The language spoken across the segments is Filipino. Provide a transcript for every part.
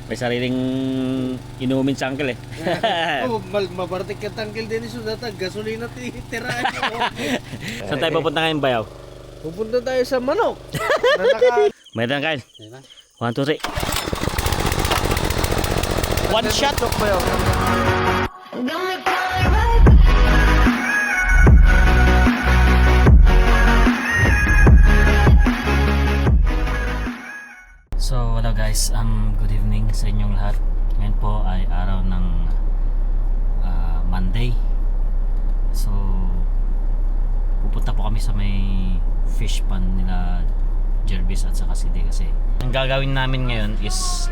May sariling inumin sa uncle eh. Oh, mabartik ka tangkil din iso data gasolina tirahan mo. Saan tayo pupunta ngayon, Bayaw? Pupunta tayo sa manok. Na naka May dan, Kyle. 1, 2, 3. One shot. ba yun? So hello guys, good evening sa inyong lahat. Ngayon po ay araw ng Monday. So pupunta po kami sa may fish pond nila Jervis at saka si D kasi ang gagawin namin ngayon is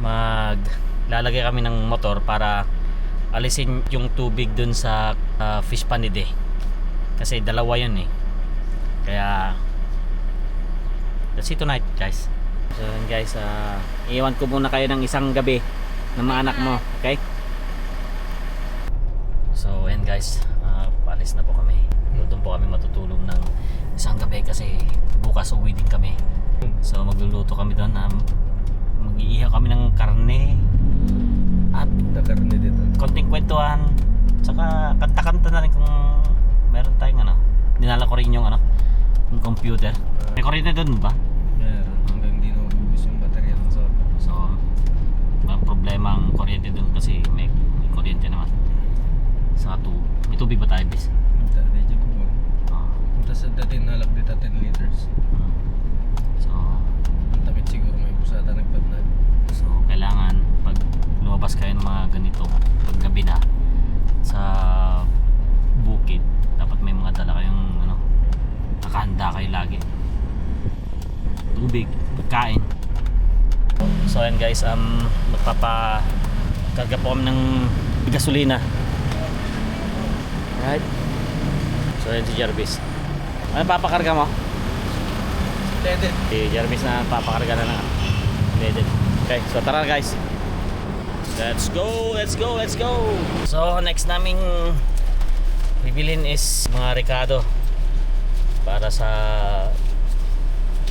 maglalagay kami ng motor para alisin yung tubig dun sa fish pond ni D kasi dalawa yun eh. Kaya let's see tonight guys. So yun guys, iwan ko muna kayo ng isang gabi ng mga anak mo, okay? So yun guys, paalis na po kami. Doon po kami matutulog ng isang gabi kasi bukas uwi din kami. So magluluto kami doon, mag-iihaw kami ng karne at Karne dito. konting kwentuhan, tsaka kanta-kanta na rin kung meron tayong dinala ko rin yung yung computer. May kuryente doon ba? Hanggang di na ubus yung baterya ng solar. So, walang problema ang kuryente dun kasi may kuryente naman. Sa may tubig ba tayo, bis? Dati dyan po. Ah, Tapos dati nalak dito 10 liters. so, Ang takit siguro may busata nagpatnag. so, kailangan pag lumabas kayo ng mga ganito, pag gabi na, sa bukid, dapat may mga dala kayong nakahanda kayo lagi. Tubig, pagkain. So ayan guys, magpapakarga po kami ng gasolina. Right? So ayan si Jarvis. Ano papakarga mo? Dead. Si Jarvis na papakarga na lang. Dead. Okay, so tara guys. Let's go, let's go, let's go. So next naming bibilin is mga Ricardo para sa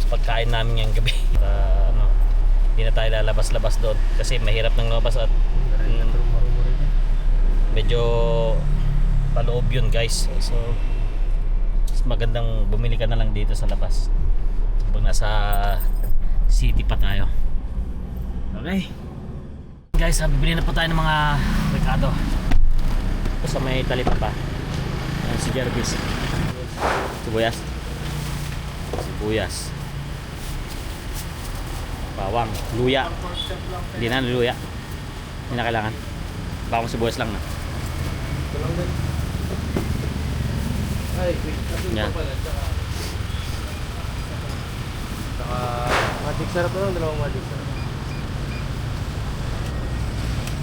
pagkain namin ngayong gabi. Hindi na tayo lalabas-labas doon kasi mahirap nang lumabas at medyo paloob yun guys. So mas magandang bumili ka na lang dito sa labas pag nasa city pa tayo. Okay guys, bibili na po tayo ng mga Ricardo sa may talipapa. Ayan si Jarvis. Sibuyas, bawang, luya. Hindi na luya. Hindi na kailangan. Bawang, sibuyas lang na. Ay, wait. Yan. Saka magic sarap na lang, dalawang magic sarap.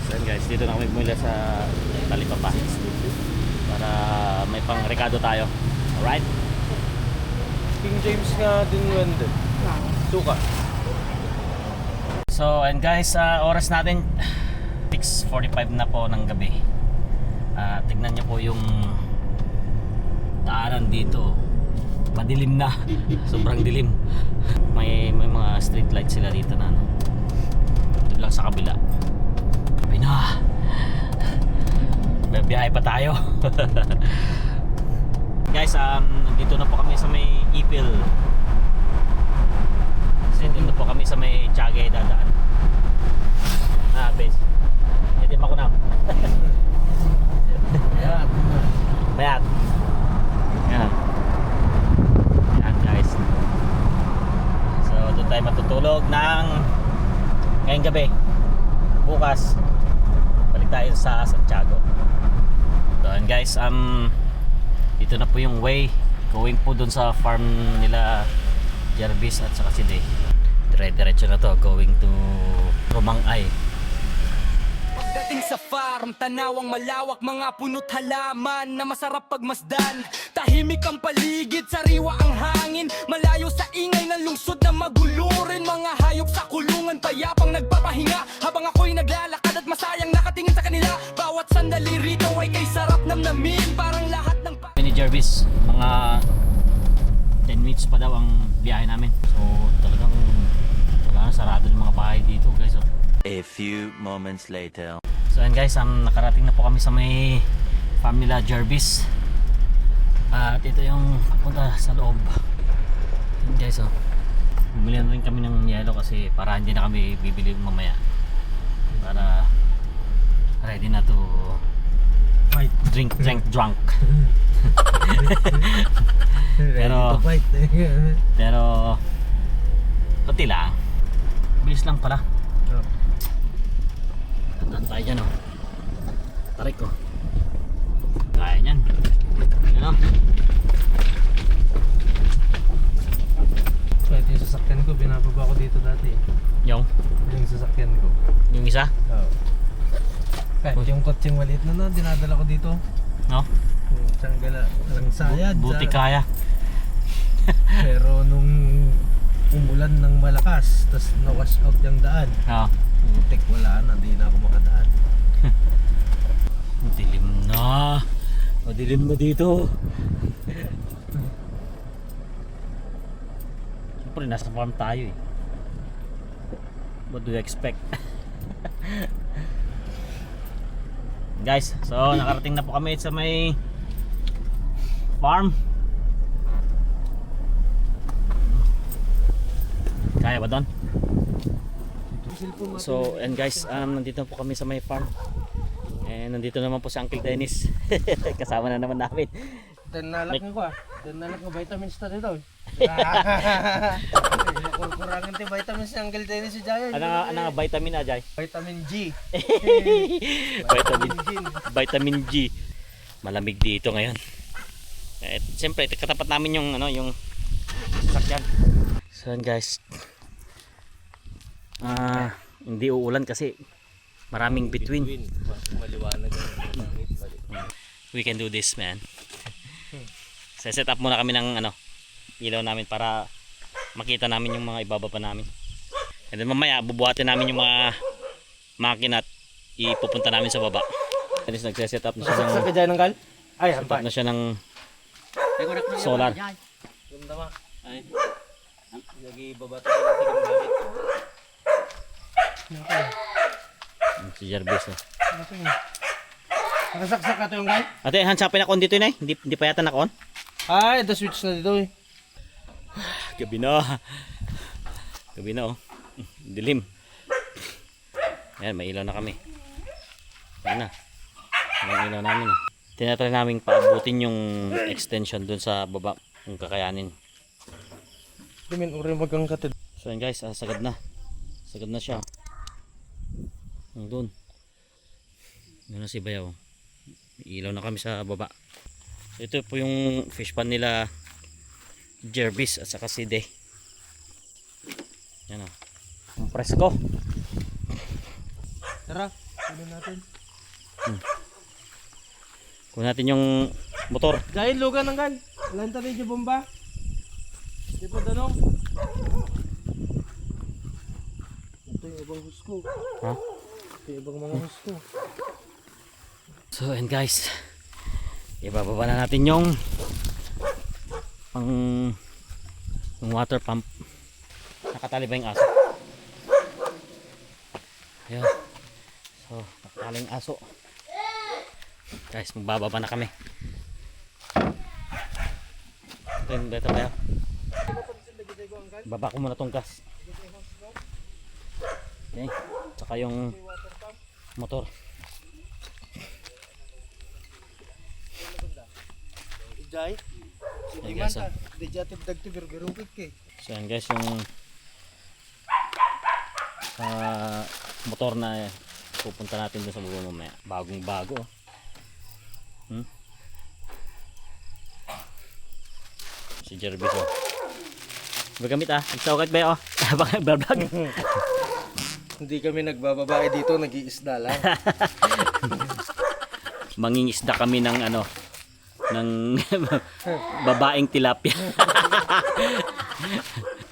So yun guys, dito na kami bumili sa talipapa para may pang Ricardo tayo. Alright? King James nga din wende. Suka. So and guys, oras natin 6:45 na po ng gabi. Tignan niyo po yung daanan dito. Madilim na. Sobrang dilim. May mga street light sila dito na dito lang sa kabila. Sabi na. May biyahe pa tayo. Guys, dito na po kami sa may Ipil. Kasi dito na po kami sa may Tiagay dadaan. Base. Hindi mo ako na. Bayat. Yan. Yan guys. So doon tayo matutulog ng ngayong gabi. Bukas balik tayo sa Santiago. So and guys, dito na po yung way going po dun sa farm nila Jarvis at saka si Day. Dire-diretso na to going to Romangay. Pagdating sa farm, tanawang malawak, mga puno't halaman na masarap pagmasdan. Tahimik ang paligid, sariwa ang hangin, malayo sa ingay ng lungsod na magulo rin. Mga hayop sa kulungan, payapang nagpapahinga habang ako'y naglalakad at masayang nakatingin sa kanila. Bawat sandali rito ay kay sarap namnamin, parang lahat ng Ni Jarvis, mga 10 minutes pa daw ang biyahe namin. So talagang sarado yung mga bahay dito guys. A A few moments later. So ayan guys, nakarating na po kami sa may Famila Jervis. At ito yung papunta sa loob. Ayan guys, oh. Bumili na rin kami ng yelo kasi para hindi na kami bibili mamaya. Para ready na to drink drunk. pero konti lang. Bilis lang pala. Tandaan tayo dyan, oh. Tarik ko. Kaya nyan. Yan, oh. So ito yung sasakyan ko, binababa ko dito dati. Yung Sasakyan ko. yung isa, Oo. Kahit yung kotseng maliit na dinadala ko dito. no? Yung Sanggala, lang sayad. Buti kaya. Pero nung umulan ng malakas, tas na-wash out yung daan. Oh. Putik, wala na, di na ako makadaan. Dilim na. Madilim na dito. Siyempre, nasa farm tayo eh. What do you expect? Guys, so nakarating na po kami sa may farm. Kaya ba doon? So, and guys, nandito po kami sa may farm. And nandito naman po si Uncle Dennis. Kasama na naman namin. Nalak ko nalak ng vitamins na dito. Kurangin ti vitamins ng Uncle Dennis si Jaya. Ano nga vitamin Ajay? Vitamin G. Vitamin G. Malamig dito ngayon. Eh, siyempre, katapat namin yung yung sasakyan. So yan guys. Hindi uulan kasi maraming between. Maliwanag ang langit. We can do this, man. Set up muna kami ng ilaw namin para makita namin yung mga ibababa namin. And then mamaya bubuhatin namin yung mga makina at ipupunta namin sa baba. At least nagse-set up na siya ng Sa dyan ng kal? Ay, set up na siya ng solar. Ganda ma. Ay. Lagi babata ko ng tigil bakit. Si Jervis. Nakasaksak ka ito yung kal? Ate, handsapin ako dito yun eh. Hindi pa yata naka-on. Ay, the switch na dito eh. Gabi na. Gabi na oh. Dilim. Ayan, may ilaw na kami. Ayan na. May ilaw namin oh. Tinatry namin paabutin yung extension dun sa baba kung kakayanin. Dimin, uri magang katid. So yan guys, sagad na. Sagad na siya. Doon. Doon na si Bayaw. May ilaw na kami sa baba. So ito po yung fish pan nila Jervis at saka si De. Yan o. Ang presko. Tara, kunin natin. Kunin natin yung motor. Dahil lugan ng kal. Lanta rin yung bomba. Di pa danong. Ito yung ibang husko. Ha? Ito yung ibang mga husko. So and guys, ibababa na natin yung water pump. Nakatali ba yung aso? Ayun. So nakatali yung aso. Guys, magbababa na kami. Ito ba yan? Baba ko muna tong gas. Okay. Saka yung motor. Jai. Ayan guys, oh. Di jatib dagti birugit kay. So yan guys, yung motor na pupunta natin doon sa baba mamaya. Bagong bago. Si Jervis oh. Magamit Nagsawagat ba oh? Baka vlog. Hindi kami nagbababae dito, nag-iisda lang. Mangingisda kami ng ng babaeng tilapia.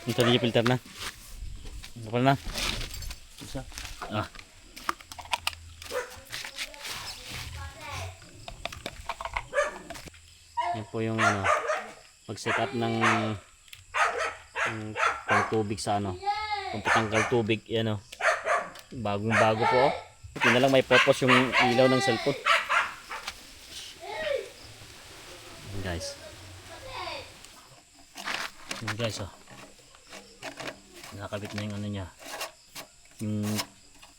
Ito na yung filter na. Kapal na. Isa. Yan po yung pag-set up ng pang tubig sa kung patanggal tubig, yan Bagong bago po. Oh. Ito na lang may purpose yung ilaw ng cellphone. Yan guys. Yan guys oh. Nakakabit na yung ano niya. Yung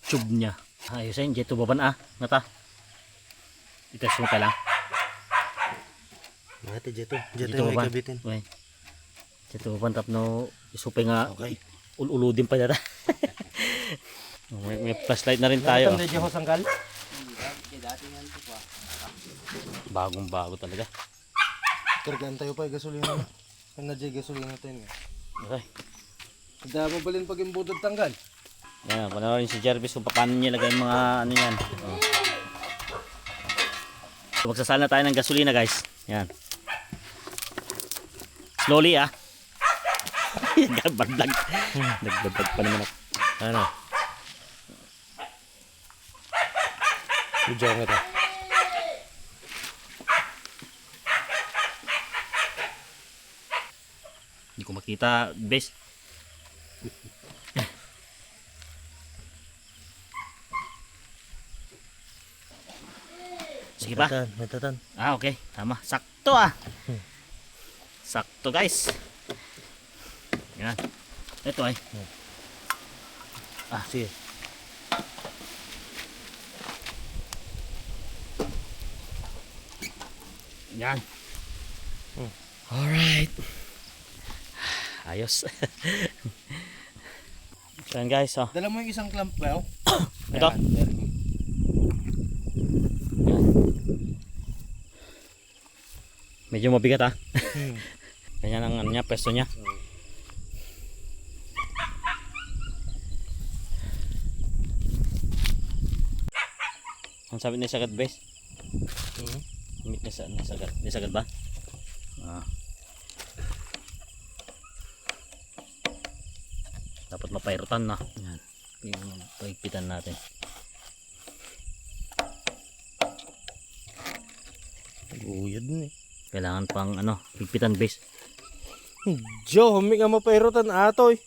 tube niya. Ayusin, jeto baban Nata. Itas mo pa lang. Mati jeto Jeto baban. Okay. Jeto baban tapno isupay nga. Okay. Ululudin pa data. may flashlight na rin tayo. Medyo hosangkal. Bagong bago talaga. Kargaan tayo pa gasolina. Ano na gasolina tayo. Okay. Damo balin pag imbudod tanggal. Yan, panoorin si Jervis kung paano niya lagay yung mga ano yan. Oh. So, magsasala na tayo ng gasolina guys. Yan. Slowly Nagbadag. Nagbadag pa naman ako. Ano? Medyo nga ito. Hindi ko makita. Best. Sige pa. Metatan. Okay. Tama. Sakto Sakto guys. Yan. Ito ay. Sige. Yan. Alright. Ayos. Yan guys Dala mo yung isang clamp ba? Ito. Medyo mabigat Ganyan ang ano niya, pesto niya. Ang sabi ni sagad base? Ni sagad ba? Dapat mapairutan na. Yan. Yung paigpitan natin. Uyad na Kailangan pang higpitan base. Joe, humig nga mapairutan atoy.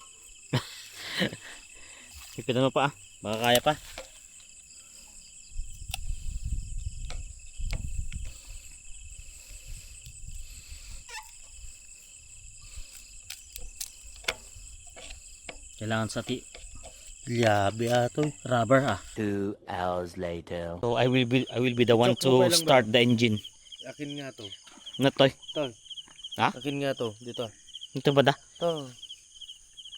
Higpitan mo pa Baka kaya pa. Kailangan sa Liabi atoy. rubber 2 hours later. So I will be the one to start the engine. Akin nga to. Natoy. Ha? Akin nga to. Dito. Ito ba da? To.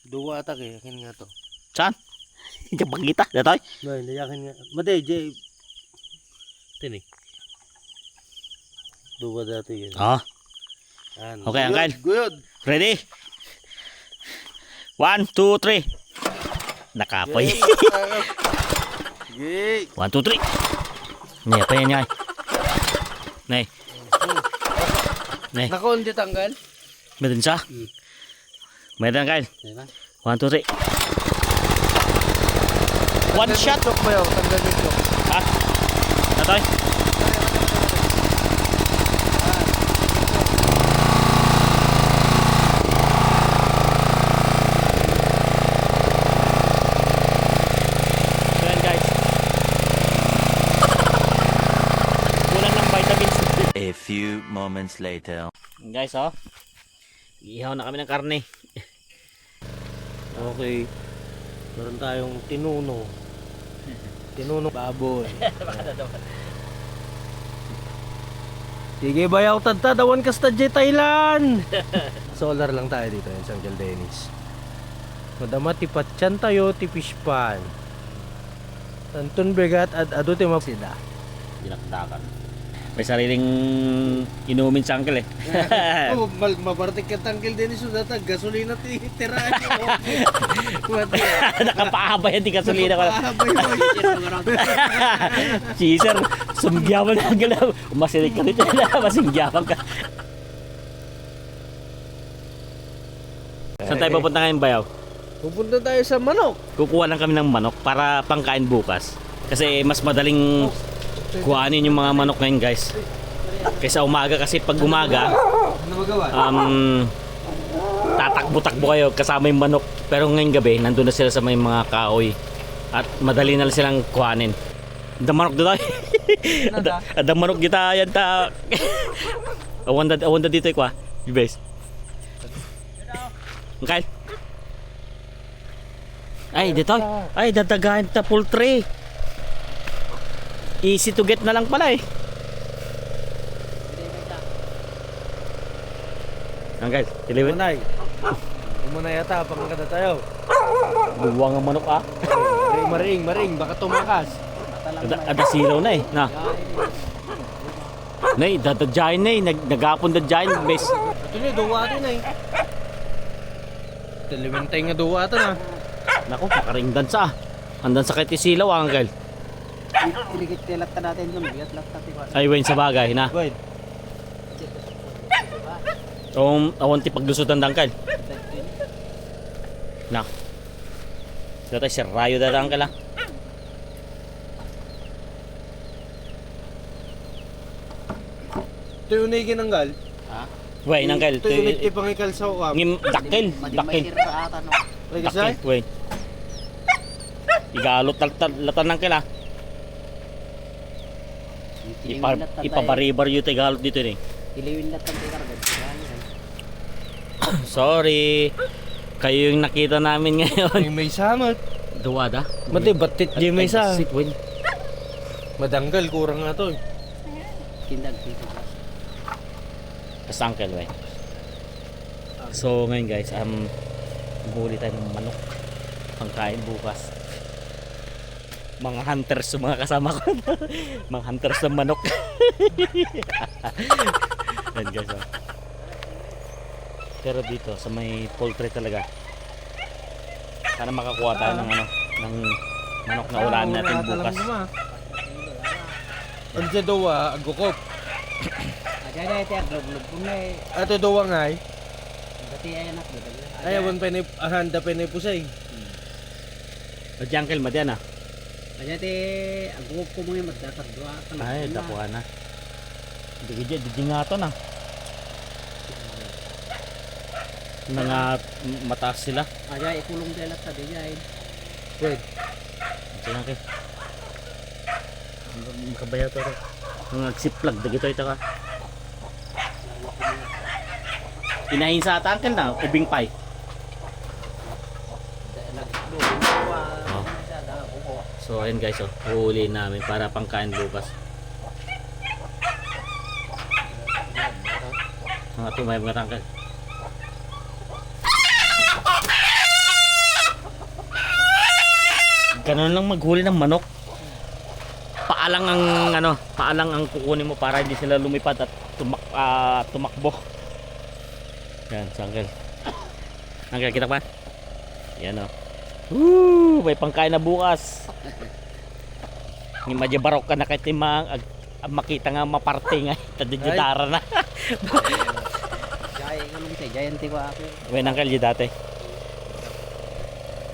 Duwa atak akin nga to. Saan? Hindi pa kita. Natoy. No, hindi akin nga. Made, Jay. Tini. Duwa dati yun. Okay, Uncle. Good. Ready? 1, 2, 3. Nakapoy. Yay. 1, 2, 3. Nih, apa yan yan? Nih. Nih. Nako, hindi tanggal. Meron siya? Meron Kyle. 1, 2, 3. One shot. Tok ba yun? Tanggal yung tok. Ha? Natoy? So yan guys. Kulang ng vitamins. A few moments later. Guys ihaw na kami ng karne. Okay. Meron tayong tinuno. Tinuno baboy. Sige bayaw tadta dawan kasta J Thailand. Solar lang tayo dito sa Uncle Dennis. Madama ti patyan tayo ti fish pan. Tantun begat at ado ti mapsida. Dinakdakan. May sariling inumin sa uncle Oh, mabartik ka Uncle Dennis so data gasolina ti tirahan mo. Nakapahaba yan di gasolina ko. Pahabay mo. Si sir, sumgyaman na galaw. Masilig ka rin na, masingyaman ka. Saan tayo papunta ngayon bayaw? Pupunta tayo sa manok. Kukuha lang kami ng manok para pangkain bukas. Kasi mas madaling kuhanin yung mga manok ngayon guys. Kaysa umaga kasi pag umaga tatakbo-takbo kayo kasama yung manok. Pero ngayong gabi nandun na sila sa may mga kahoy. At madali na lang silang kuhanin. Damanok doon tayo. Damanok kita yan ta. Awanda dito kwa. Ibes. Okay. Ay, dito. Ay, dadagahan ta poultry. Easy to get na lang pala eh. Angkel, tiliwin. Umunay. Umunay yata, pangkada tayo. Buwang ang manok ah. Maring, baka tumakas. Ada silaw na eh. Na. Nay, dadadyahin na eh. Nagapon dadyahin. Bes. Ito na, duwa ito na eh. Tiliwintay nga duwa ito na. Naku, pakaring dansa ah. Ang dansa kay tisilaw ah, Angkel. Iligit tilat ka natin doon. Bigat lang tayo. Ay, Wayne, sa bagay na. Wait. Awan ti paglusutan dangkal. Na. Dito si Rayo da dangkal ah. Ito yung naginanggal. Wayne, Angkel. Ito yung nagtipangikal sa ukam. Ngim, dakil. Madimay Dakil. sira sa ata no. Lagi say? Dakil, Wayne. Igalot latan ng kila. Ipabaribar yung tigalot dito eh. Iliwin lahat ng tikaragad. Sorry. Kayo yung nakita namin ngayon. May samot. Duwada. Mati, batit di may sa. Sit, Wayne. Madanggal, kurang nga to eh. Kindag dito. Basta Uncle, Wayne. So ngayon guys, huli tayo ng manok. Pangkain bukas. Mga hunters yung mga kasama ko. Mga hunters ng manok. Yan guys oh. Pero dito sa may poultry talaga. Sana makakuha tayo ng ng manok na ulamin natin bukas. Ang sa duwa, agukop. Aja ito yung glog-glog kung may Ato duwa nga eh. dati ay anak doon. Ayawan pa ni ahanda pa ni pusay. At Uncle, madyan ah. Aja ito ang gugop ko mga magdakadwa. Ay, dapuan na. Hindi nga ito na. Mga mataas sila. Aja ikulong dilat sa dijay. Wait. Ito lang kayo. Makabayaw to. Mga siplag, dagito ito ka. Inahin sa atangkel na, ubing pie. Oh. So ayun guys, oh, huli namin para pangkain bukas. Mga tumay mga tangkel. Ganun lang maghuli ng manok. Paalang ang kukunin mo para hindi sila lumipad at tumakbo. Yan, si Uncle. Uncle, kita pa? Yan o. Woo! May pangkain na bukas. Ni madya barok ka na kahit makita nga maparte nga. Tadididara na. Jay kulong sa jayanti ko ako. Wen, Uncle, di dati.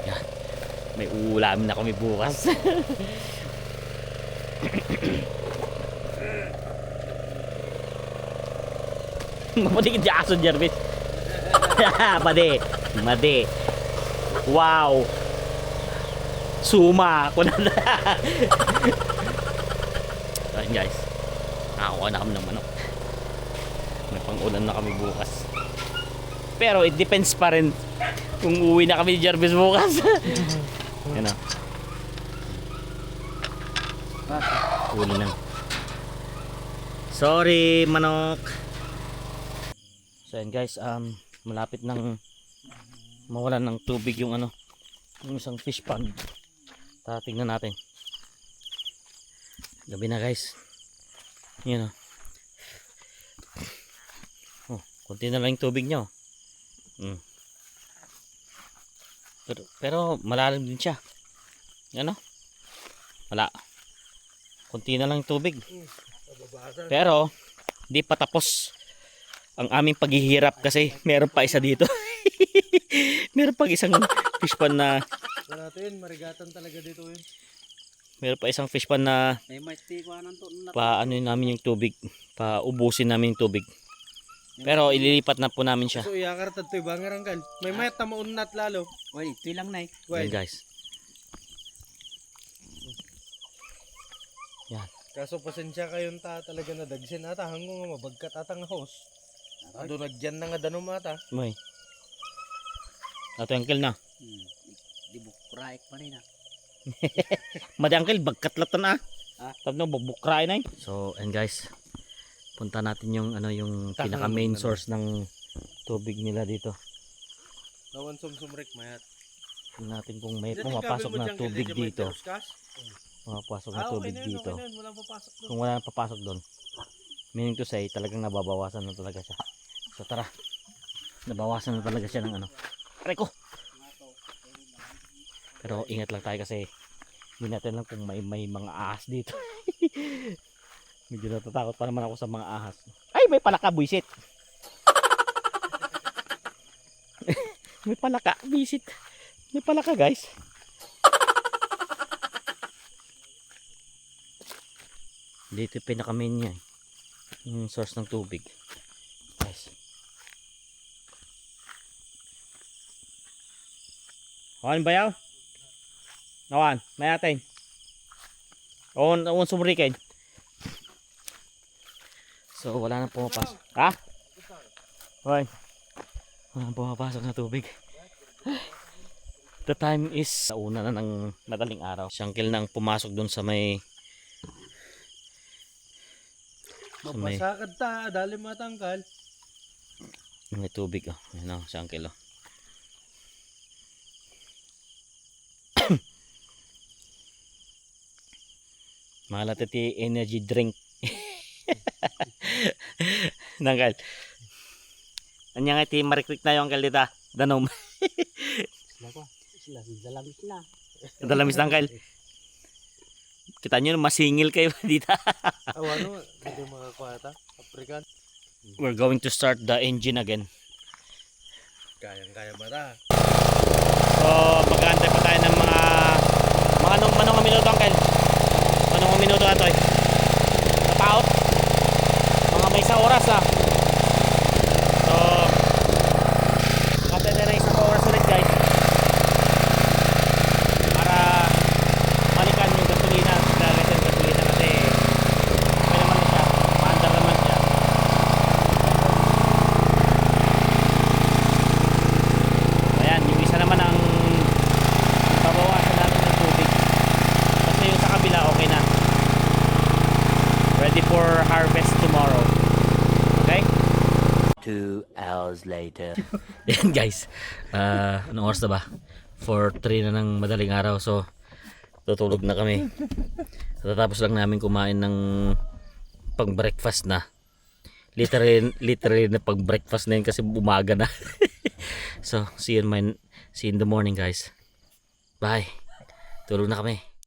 Yan. May ulamin na kami bukas. Mapatigid di aso Jervis. Made. Wow. Suma ako na. Ayun guys. Nakakuha na kami ng manok. May pang-ulan na kami bukas. Pero it depends pa rin kung uwi na kami ni Jervis bukas. Yan o. Huli na. Sorry manok. So yan guys, malapit nang mawalan ng tubig yung yung isang fish pond. Tingnan natin. Gabi na guys. Yan o. Kunti na lang yung tubig nyo. Pero malalim din siya. Yan o. Wala. Kunti na lang yung tubig. Pero di pa tapos ang aming paghihirap kasi meron pa isa dito. Meron pa isang fish pan na Wala ito yun, marigatan talaga dito yun. meron pa isang fish pan na Ay may tikuan to na. paano namin yung tubig, paubusin namin yung tubig. Pero ililipat na po namin siya. So iyakartad ito yung bangaranggal. May mayat na maunat lalo. Oy, ito lang nay. Yan guys. Yan. Kaso pasensya kayong talaga na dagsin ata hanggang nga mabagkat atang host. Ado nagyan na nga danom ata. May. Ato uncle na. Di bukraik pa rin ah. Madi uncle bagkatlatan ah. Ah? Tapno bubukray na. So, and guys, punta natin yung yung pinaka main source ng tubig nila dito. Lawan sumsumrek mayat. Tingnan natin kung may pumapasok na tubig dito. Pumapasok na tubig dito. Walang papasok doon. Kung wala nang papasok doon, meaning to say, talagang nababawasan na talaga siya. So tara, nabawasan na talaga siya ng aray ko! Pero ingat lang tayo kasi hindi natin lang kung may mga ahas dito. Medyo natatakot pa naman ako sa mga ahas. Ay, may palaka, buisit! May palaka, buisit! May palaka, guys! Dito yung pinaka-main niya, yung source ng tubig. Guys. Awan bayaw? Awan, may atin. Awan sumurikin. So wala nang pumapasok. Ha? Hoy. Wala nang pumapasok na tubig. The time is una na ng madaling araw. Siyangkil nang pumasok dun sa may Mabasakad ta, dali matangkal. may tubig. Ayan o, siyangkil o. Mahalat iti energy drink. Nangkal. Anya nga iti marikwik na yung angkal dita. Danom. Sila dalamis na. Dalamis na angkal. Kita nyo masingil kayo dito. Ano, hindi makakuha ta. African. We're going to start the engine again. Kayang-kaya ba ta? So mag-aantay pa tayo ng mga manong minuto angkal. Manong minuto na to eh. Nataot. Mga may isa oras ah. So magantay na isang oras ulit guys. Para balikan yung gasolina. Gagawin yung gasolina kasi okay naman na siya. Maandar naman siya. Ayan, yung isa naman ang babawasan natin ng tubig. Kasi yung sa kabila okay na. Ready for harvest tomorrow. Okay? 2 hours later. Yan guys. Anong oras na ba? 4:03 na ng madaling araw. So, tutulog na kami. Tatapos lang namin kumain ng pang-breakfast na. Literally na pang-breakfast na yun kasi umaga na. So, see you in the morning guys. Bye. Tulog na kami.